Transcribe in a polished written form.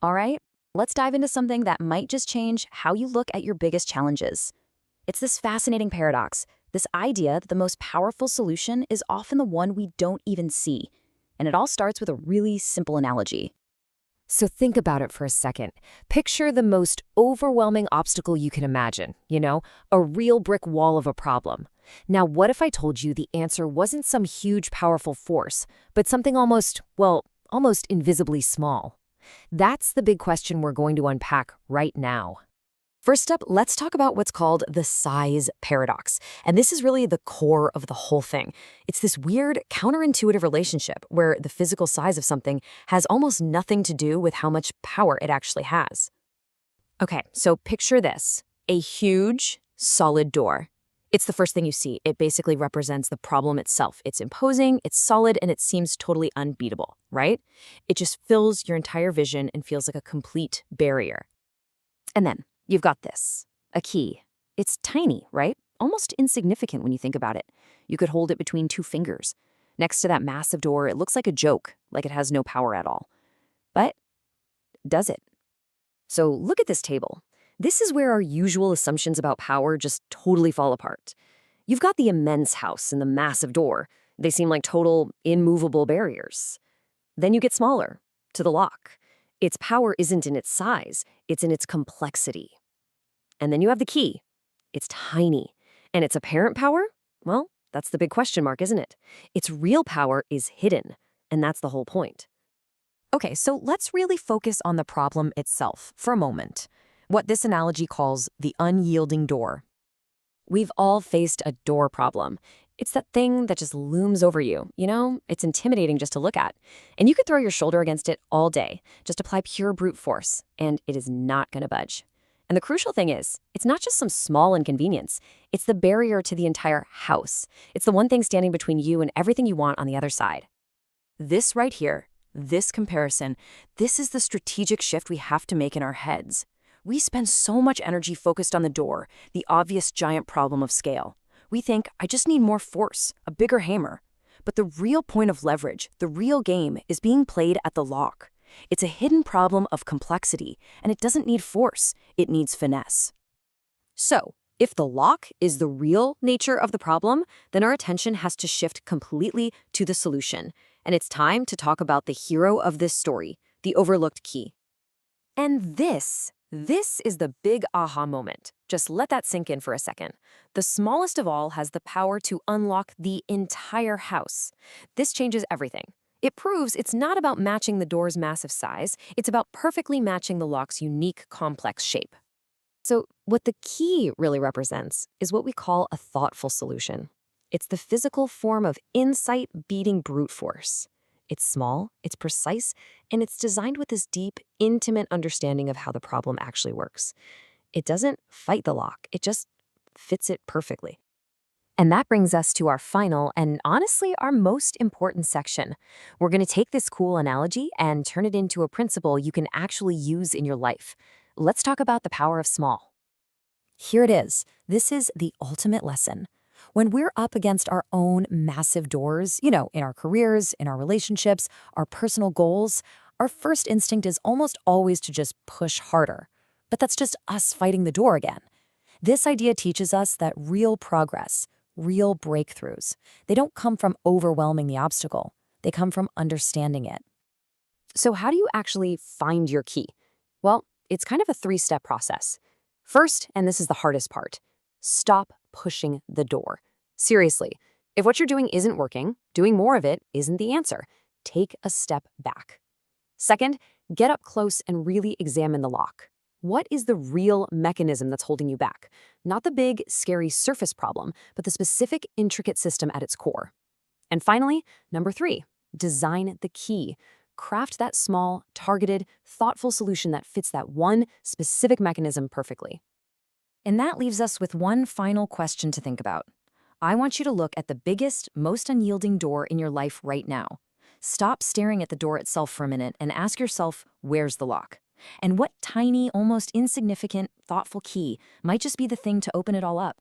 All right, let's dive into something that might just change how you look at your biggest challenges. It's this fascinating paradox, this idea that the most powerful solution is often the one we don't even see. And it all starts with a really simple analogy. So think about it for a second. Picture the most overwhelming obstacle you can imagine, a real brick wall of a problem. Now, what if I told you the answer wasn't some huge, powerful force, but something almost invisibly small? That's the big question we're going to unpack right now. First up, let's talk about what's called the size paradox. And this is really the core of the whole thing. It's this weird, counterintuitive relationship where the physical size of something has almost nothing to do with how much power it actually has. Okay, so picture this, a huge, solid door. It's the first thing you see. It basically represents the problem itself. It's imposing, it's solid, and it seems totally unbeatable, right? It just fills your entire vision and feels like a complete barrier. And then you've got this, a key. It's tiny, right? Almost insignificant when you think about it. You could hold it between two fingers. Next to that massive door, it looks like a joke, like it has no power at all. But does it? So look at this table. This is where our usual assumptions about power just totally fall apart. You've got the immense house and the massive door. They seem like total, immovable barriers. Then you get smaller, to the lock. Its power isn't in its size, it's in its complexity. And then you have the key. It's tiny. And its apparent power? Well, that's the big question mark, isn't it? Its real power is hidden, and that's the whole point. Okay, so let's really focus on the problem itself for a moment. What this analogy calls the unyielding door. We've all faced a door problem. It's that thing that just looms over you, It's intimidating just to look at. And you could throw your shoulder against it all day, just apply pure brute force, and it is not going to budge. And the crucial thing is, it's not just some small inconvenience. It's the barrier to the entire house. It's the one thing standing between you and everything you want on the other side. This right here, this comparison, this is the strategic shift we have to make in our heads. We spend so much energy focused on the door, the obvious giant problem of scale. We think, I just need more force, a bigger hammer. But the real point of leverage, the real game, is being played at the lock. It's a hidden problem of complexity, and it doesn't need force, it needs finesse. So, if the lock is the real nature of the problem, then our attention has to shift completely to the solution. And it's time to talk about the hero of this story, the overlooked key. And this is the big aha moment. Just let that sink in for a second. The smallest of all has the power to unlock the entire house. This changes everything. It proves it's not about matching the door's massive size, it's about perfectly matching the lock's unique, complex shape. So what the key really represents is what we call a thoughtful solution. It's the physical form of insight beating brute force. It's small, it's precise, and it's designed with this deep, intimate understanding of how the problem actually works. It doesn't fight the lock, it just fits it perfectly. And that brings us to our final and honestly our most important section. We're going to take this cool analogy and turn it into a principle you can actually use in your life. Let's talk about the power of small. Here it is. This is the ultimate lesson. When we're up against our own massive doors, in our careers, in our relationships, our personal goals, our first instinct is almost always to just push harder. But that's just us fighting the door again. This idea teaches us that real progress, real breakthroughs, they don't come from overwhelming the obstacle. They come from understanding it. So how do you actually find your key? Well, it's kind of a three-step process. First, and this is the hardest part, stop pushing the door. Seriously, if what you're doing isn't working, doing more of it isn't the answer. Take a step back. Second, get up close and really examine the lock. What is the real mechanism that's holding you back? Not the big, scary surface problem, but the specific, intricate system at its core. And finally, number 3, design the key. Craft that small, targeted, thoughtful solution that fits that one specific mechanism perfectly. And that leaves us with one final question to think about. I want you to look at the biggest, most unyielding door in your life right now. Stop staring at the door itself for a minute and ask yourself, where's the lock? And what tiny, almost insignificant, thoughtful key might just be the thing to open it all up?